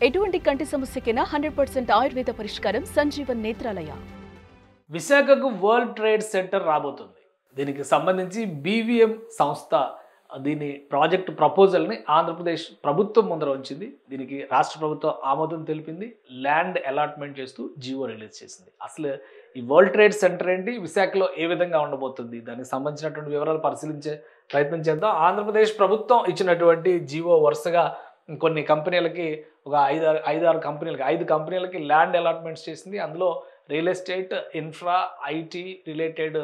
ఎటువంటి కంటి సమస్యకైనా 100% ఆయుర్వేద పరిష్కారం సంజీవన్ నేత్రాలయ. విశాఖకు వరల్డ్ ట్రేడ్ సెంటర్ రాబోతుంది. దీనికి సంబంధించి బీవీఎం సంస్థ దీని ప్రాజెక్ట్ ప్రపోజల్ని ఆంధ్రప్రదేశ్ ప్రభుత్వం ముందర ఉంచింది. దీనికి రాష్ట్ర ప్రభుత్వం ఆమోదం తెలిపింది. ల్యాండ్ అలాట్మెంట్ చేస్తూ జీవో రిలీజ్ చేసింది. అసలు ఈ వరల్డ్ ట్రేడ్ సెంటర్ ఏంటి, విశాఖలో ఏ విధంగా ఉండబోతుంది, దానికి సంబంధించినటువంటి వివరాలు పరిశీలించే ప్రయత్నం చేద్దాం. ఆంధ్రప్రదేశ్ ప్రభుత్వం ఇచ్చినటువంటి జీవో వరుసగా కొన్ని కంపెనీలకి ఒక ఐదు కంపెనీలకి ల్యాండ్ అలాట్మెంట్స్ చేసింది. అందులో real estate, infra, IT related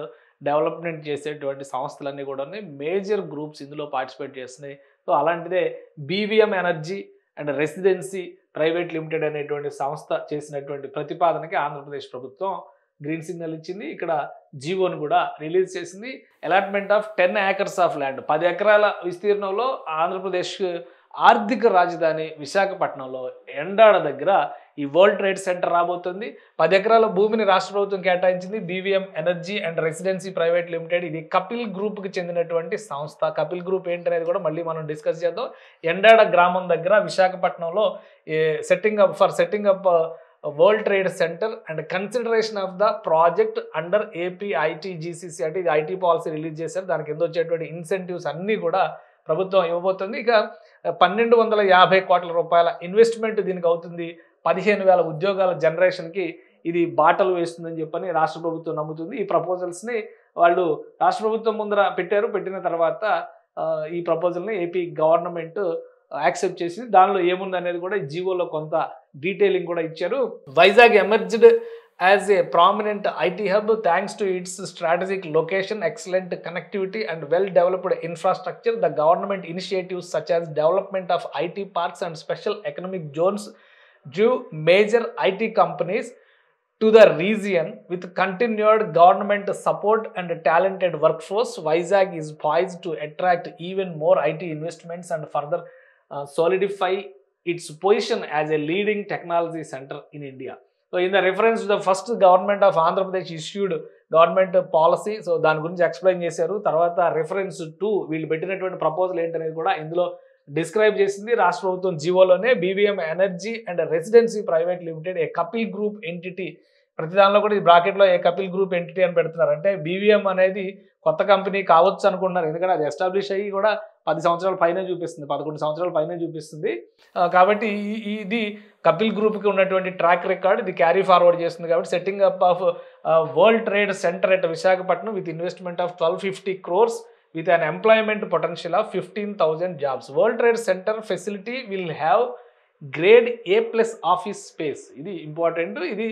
development చేసేటువంటి సంస్థలన్నీ కూడా మేజర్ గ్రూప్స్ ఇందులో పార్టిసిపేట్ చేస్తున్నాయి. సో అలాంటిదే BVM energy and residency private limited అనేటువంటి సంస్థ చేసినటువంటి ప్రతిపాదనకి ఆంధ్రప్రదేశ్ ప్రభుత్వం గ్రీన్ సిగ్నల్ ఇచ్చింది. ఇక్కడ జీవోను కూడా రిలీజ్ చేసింది. Allotment of 10 acres of land, 10 ఎకరాల విస్తీర్ణంలో ఆంధ్రప్రదేశ్ ఆర్థిక రాజధాని విశాఖపట్నంలో ఎండాడ దగ్గర ఈ వరల్డ్ ట్రేడ్ సెంటర్ రాబోతుంది. 10 ఎకరాల భూమిని రాష్ట్ర ప్రభుత్వం కేటాయించింది. BVM energy and residency private limited, ఇది కపిల్ గ్రూప్కి చెందినటువంటి సంస్థ. కపిల్ గ్రూప్ ఏంటనేది కూడా మళ్ళీ మనం డిస్కస్ చేద్దాం. ఎండాడ గ్రామం దగ్గర విశాఖపట్నంలో setting up world trade centre and consideration of the project under AP ITGCC, అంటే ఇది ఐటీ పాలసీ రిలీజ్ చేశారు. దానికి కింద వచ్చేటువంటి ఇన్సెంటివ్స్ అన్నీ కూడా ప్రభుత్వం ఇవ్వబోతుంది. ఇక 1250 కోట్ల రూపాయల ఇన్వెస్ట్మెంట్ దీనికి అవుతుంది. 15,000 ఉద్యోగాల జనరేషన్కి ఇది బాటలు వేస్తుందని చెప్పని రాష్ట్ర ప్రభుత్వం నమ్ముతుంది. ఈ ప్రపోజల్స్ని వాళ్ళు రాష్ట్ర ప్రభుత్వం ముందర పెట్టిన తర్వాత ఈ ప్రపోజల్ని ఏపీ గవర్నమెంట్ యాక్సెప్ట్ చేసింది. దానిలో ఏముంది అనేది కూడా ఈ జీవోలో కొంత డీటెయిలింగ్ కూడా ఇచ్చారు. Vizag emerged as a prominent IT hub thanks to its strategic location, excellent connectivity and well-developed infrastructure. The government initiatives such as development of IT parks and special economic zones drew major IT companies to the region. With continued government support and talented workforce, Vizag is poised to attract even more IT investments and further solidify its position as a leading technology center in India. So in the reference to the first government of Andhra Pradesh issued government policy, so దాని గురించి explain చేశారు. తర్వాత reference to వీళ్ళు పెట్టినటువంటి proposal ఏంటనేది కూడా ఇందులో describe చేసింది రాష్ట్ర ప్రభుత్వం జీవోలోనే. BVM energy and residency private limited a Kapil group entity, ప్రతి దానిలో కూడా ఈ బ్రాకెట్లో ఏ కపిల్ గ్రూప్ ఎంటిటీ అని పెడుతున్నారు. అంటే బీవీఎం అనేది కొత్త కంపెనీ కావచ్చు అనుకుంటున్నారు, ఎందుకంటే అది ఎస్టాబ్లిష్ అయ్యి కూడా 10 సంవత్సరాల పైనే చూపిస్తుంది, 11 సంవత్సరాల పైనే చూపిస్తుంది. కాబట్టి ఇది కపిల్ గ్రూప్కి ఉన్నటువంటి ట్రాక్ రికార్డ్ ఇది క్యారీ ఫార్వర్డ్ చేస్తుంది. కాబట్టి setting up of world trade centre at Visakhapatnam with investment of 1250 crores with an employment potential of 15,000 jobs. World Trade Center facility will have grade A+ office space. ఇది important. ఇది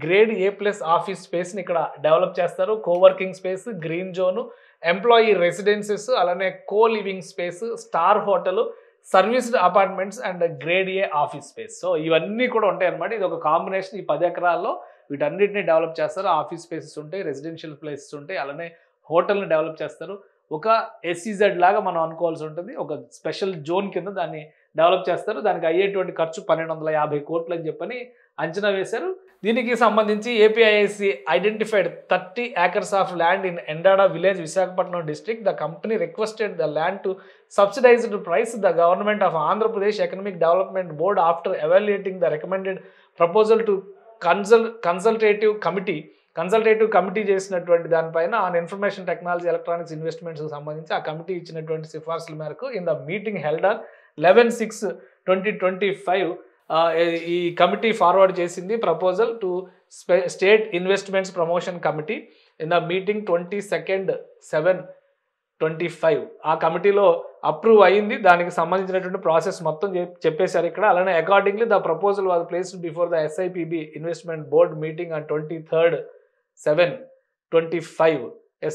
grade A+ office స్పేస్ని ఇక్కడ develop చేస్తారు. Coworking space, green zone, employee residences, అలానే co living space, star hotel, serviced apartments and grade A office space. So ఇవన్నీ కూడా ఉంటాయి అన్నమాట. ఇది ఒక కాంబినేషన్. ఈ 10 ఎకరాల్లో వీటన్నిటిని డెవలప్ చేస్తారు. ఆఫీస్ స్పేసెస్ ఉంటాయి, రెసిడెన్షియల్ ప్లేసెస్ ఉంటాయి, అలానే హోటల్ని డెవలప్ చేస్తారు. ఒక SEZ లాగా మనం అనుకోవాల్సి ఉంటుంది. ఒక స్పెషల్ జోన్ కింద దాన్ని డెవలప్ చేస్తారు. దానికి అయ్యేటువంటి ఖర్చు 1250 కోట్లు అని చెప్పని అంచనా వేశారు. దీనికి సంబంధించి APIIC identified 30 acres of land in Endada village, Visakhapatnam district. The company requested the land to subsidised price. The government of Andhra Pradesh economic development board after evaluating the recommended proposal to consultative committee చేసినటువంటి దానిపైన on information technology electronics investments సంబంధించి ఆ committee ఇచ్చినటువంటి సిఫార్సుల మేరకు in the meeting held on 11/6/2025 ఈ committee forward చేసింది proposal to state investments promotion committee in the meeting 22/7/25. ఆ కమిటీలో అప్రూవ్ అయింది. దానికి సంబంధించినటువంటి ప్రాసెస్ మొత్తం చెప్పేశారు ఇక్కడ. అలానే accordingly the proposal was placed before the SIPB investment board meeting on 23/7/25.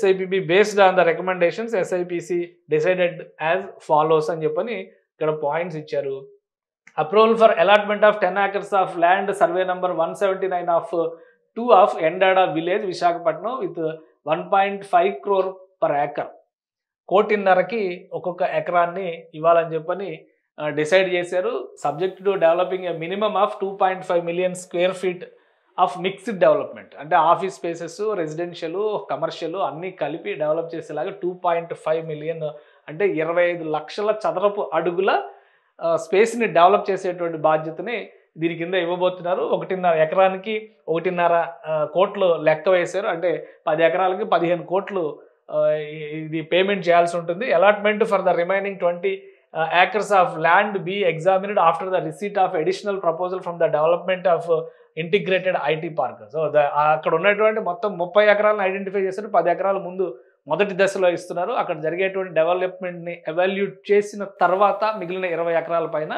SIPB based on the recommendations SIPC decided as follows అని చెప్పని ఇక్కడ పాయింట్స్ ఇచ్చారు. Approval for allotment of 10 acres of land, survey number 179/2 of Endada village, Visakhapatnam with 1.5 crore per acre. 1.5 కోటి ఒక్కొక్క ఎకరాన్ని ఇవ్వాలని చెప్పని decide చేశారు. Subject to developing A minimum of 2.5 million square feet of mixed development, అంటే ఆఫీస్ స్పేసెస్, రెసిడెన్షియల్, కమర్షియల్ అన్నీ కలిపి develop చేసేలాగా 2.5 million అంటే 25 లక్షల చదరపు అడుగుల స్పేస్ని డెవలప్ చేసేటువంటి బాధ్యతని దీని కింద ఇవ్వబోతున్నారు. 1.5 ఎకరానికి 1.5 కోట్లు లెక్క వేశారు. అంటే 10 ఎకరాలకి 15 కోట్లు ఇది పేమెంట్ చేయాల్సి ఉంటుంది. Allotment for the remaining 20 acres of land be examined after the receipt of additional proposal from the development of integrated IT park. So అక్కడ ఉన్నటువంటి మొత్తం 30 ఎకరాలను ఐడెంటిఫై చేశారు. 10 ఎకరాల ముందు మొదటి దశలో ఇస్తున్నారు. అక్కడ జరిగేటువంటి డెవలప్మెంట్ని ఎవాల్యూట్ చేసిన తర్వాత మిగిలిన 20 ఎకరాల పైన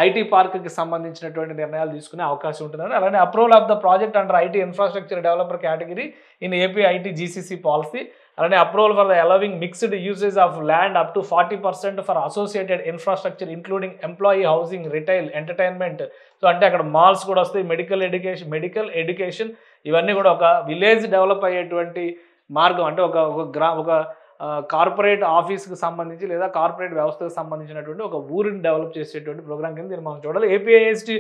ఐటీ పార్క్కి సంబంధించినటువంటి నిర్ణయాలు తీసుకునే అవకాశం ఉంటున్నారు. అలానే approval of the project under IT infrastructure developer category in AP IT GCC policy. అలానే approval for the allowing mixed usage of land up to 40% for associated infrastructure including employee housing, retail, entertainment. So అంటే అక్కడ malls కూడా వస్తాయి, medical education ఇవన్నీ కూడా ఒక village develop అయ్యేటువంటి మార్గం. అంటే ఒక కార్పొరేట్ ఆఫీస్కి సంబంధించి లేదా కార్పొరేట్ వ్యవస్థకు సంబంధించినటువంటి ఒక ఊరిని డెవలప్ చేసేటువంటి ప్రోగ్రామ్ కింద దీన్ని మనం చూడాలి. ఏపీఐఎస్టీ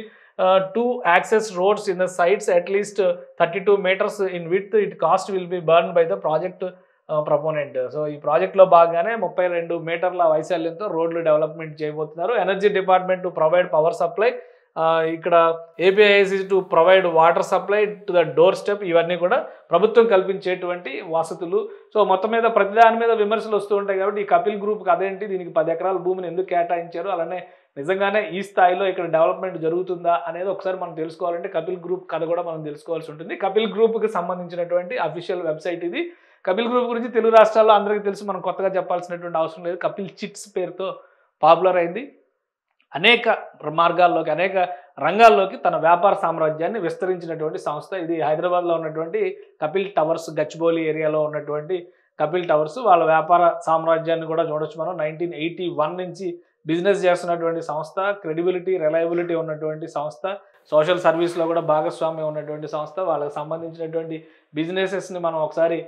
2 access roads in the sites at least 32 meters in width. It cost will be borne by the project proponent. So ఈ ప్రాజెక్ట్లో భాగంగానే 32 మీటర్ల వైశాల్యంతో రోడ్లు డెవలప్మెంట్ చేయబోతున్నారు. Energy department to provide power supply, ఇక్కడ APISC to provide water supply to the doorstep. ఇవన్నీ కూడా ప్రభుత్వం కల్పించేటువంటి వసతులు. సో మొత్తం మీద ప్రతి దాని మీద విమర్శలు వస్తూ ఉంటాయి కాబట్టి ఈ కపిల్ గ్రూప్కి అదేంటి, దీనికి 10 ఎకరాల భూమిని ఎందుకు కేటాయించారు, అలానే నిజంగానే ఈ స్థాయిలో ఇక్కడ డెవలప్మెంట్ జరుగుతుందా అనేది ఒకసారి మనం తెలుసుకోవాలంటే కపిల్ గ్రూప్ కథ కూడా మనం తెలుసుకోవాల్సి ఉంటుంది. కపిల్ గ్రూప్కి సంబంధించినటువంటి అఫీషియల్ వెబ్సైట్ ఇది. కపిల్ గ్రూప్ గురించి తెలుగు రాష్ట్రాల్లో అందరికీ తెలుసు, మనం కొత్తగా చెప్పాల్సినటువంటి అవసరం లేదు. కపిల్ చిట్స్ పేరుతో పాపులర్ అయింది. అనేక మార్గాల్లోకి, అనేక రంగాల్లోకి తన వ్యాపార సామ్రాజ్యాన్ని విస్తరించినటువంటి సంస్థ ఇది. హైదరాబాద్లో ఉన్నటువంటి కపిల్ టవర్స్, గచ్చిబౌలి ఏరియాలో ఉన్నటువంటి కపిల్ టవర్స్ వాళ్ళ వ్యాపార సామ్రాజ్యాన్ని కూడా చూడొచ్చు మనం. 1981 నుంచి బిజినెస్ చేస్తున్నటువంటి సంస్థ, క్రెడిబిలిటీ, రిలయబిలిటీ ఉన్నటువంటి సంస్థ, సోషల్ సర్వీస్లో కూడా భాగస్వామ్యం ఉన్నటువంటి సంస్థ. వాళ్ళకి సంబంధించినటువంటి బిజినెసెస్ని మనం ఒకసారి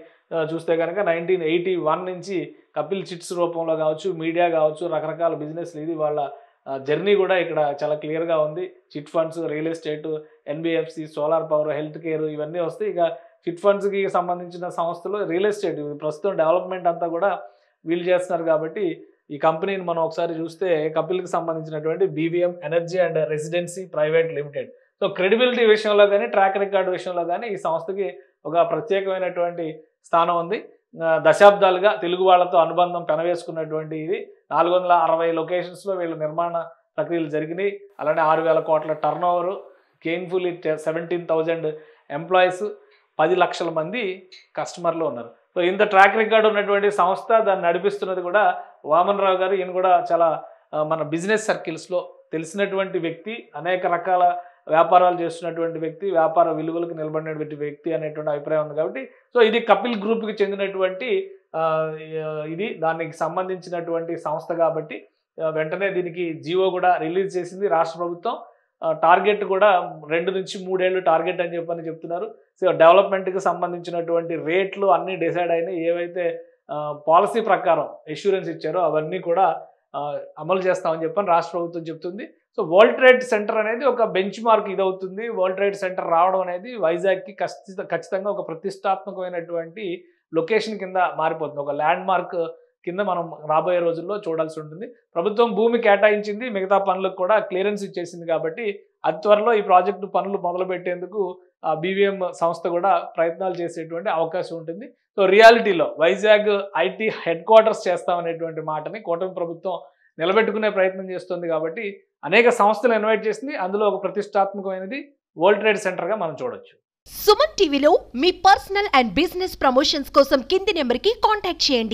చూస్తే కనుక 1981 నుంచి కపిల్ చిట్స్ రూపంలో కావచ్చు, మీడియా కావచ్చు, రకరకాల బిజినెస్లు ఇది వాళ్ళ జర్నీ కూడా ఇక్కడ చాలా క్లియర్గా ఉంది. Chit funds, real estate, NBFC, solar power, health care ఇవన్నీ వస్తాయి. ఇక చిట్ ఫండ్స్కి సంబంధించిన సంస్థలు రియల్ ఎస్టేట్ ప్రస్తుతం డెవలప్మెంట్ అంతా కూడా వీళ్ళు చేస్తున్నారు. కాబట్టి ఈ కంపెనీని మనం ఒకసారి చూస్తే కపిల్కి సంబంధించినటువంటి BVM energy and residency private limited. So credibility విషయంలో కానీ, ట్రాక్ రికార్డు విషయంలో కానీ ఈ సంస్థకి ఒక ప్రత్యేకమైనటువంటి స్థానం ఉంది. దశాబ్దాలుగా తెలుగు వాళ్ళతో అనుబంధం పెనవేసుకున్నటువంటి ఇది. 460 లొకేషన్స్లో వీళ్ళ నిర్మాణ ప్రక్రియలు జరిగినాయి. అలానే 6,000 కోట్ల టర్న్ ఓవరు, గెయిన్ఫుల్లీ 17,000 ఎంప్లాయీస్, 10 లక్షల మంది కస్టమర్లు ఉన్నారు. సో ఇంత ట్రాక్ రికార్డు ఉన్నటువంటి సంస్థ, దాన్ని నడిపిస్తున్నది కూడా వామన్ రావు గారు. ఈయన కూడా చాలా మన బిజినెస్ సర్కిల్స్లో తెలిసినటువంటి వ్యక్తి, అనేక రకాల వ్యాపారాలు చేస్తున్నటువంటి వ్యక్తి, వ్యాపార విలువలకు నిలబడినటువంటి వ్యక్తి అనేటువంటి అభిప్రాయం ఉంది. కాబట్టి సో ఇది కపిల్ గ్రూప్కి చెందినటువంటి ఇది, దానికి సంబంధించినటువంటి సంస్థ కాబట్టి వెంటనే దీనికి జీవో కూడా రిలీజ్ చేసింది రాష్ట్ర ప్రభుత్వం. టార్గెట్ కూడా 2 నుంచి 3 ఏళ్ళు టార్గెట్ అని చెప్తున్నారు. సో డెవలప్మెంట్కి సంబంధించినటువంటి రేట్లు అన్నీ డిసైడ్ అయినాయి. ఏవైతే పాలసీ ప్రకారం ఎష్యూరెన్స్ ఇచ్చారో అవన్నీ కూడా అమలు చేస్తామని రాష్ట్ర ప్రభుత్వం చెప్తుంది. సో వరల్డ్ ట్రేడ్ సెంటర్ అనేది ఒక బెంచ్ మార్క్ ఇదవుతుంది. వరల్డ్ ట్రేడ్ సెంటర్ రావడం అనేది వైజాగ్కి ఖచ్చితంగా ఒక ప్రతిష్టాత్మకమైనటువంటి లొకేషన్ కింద మారిపోతుంది. ఒక ల్యాండ్ మార్క్ కింద మనం రాబోయే రోజుల్లో చూడాల్సి ఉంటుంది. ప్రభుత్వం భూమి కేటాయించింది, మిగతా పనులకు కూడా క్లియరెన్స్ ఇచ్చేసింది. కాబట్టి అతి త్వరలో ఈ ప్రాజెక్టు పనులు మొదలుపెట్టేందుకు బీవీఎం సంస్థ కూడా ప్రయత్నాలు చేసేటువంటి అవకాశం ఉంటుంది. సో రియాలిటీలో వైజాగ్ ఐటీ హెడ్ క్వార్టర్స్ చేస్తామనేటువంటి మాటని కూటమి ప్రభుత్వం నిలబెట్టుకునే ప్రయత్నం చేస్తుంది. కాబట్టి అనేక సంస్థలు ఇన్వైట్ చేసింది. అందులో ఒక ప్రతిష్టాత్మకమైనది వరల్డ్ ట్రేడ్ సెంటర్గా మనం చూడొచ్చు. సుమన్ టీవీలో మీ పర్సనల్ అండ్ బిజినెస్ ప్రమోషన్స్ కోసం కింది నెంబర్కి కాంటాక్ట్ చేయండి.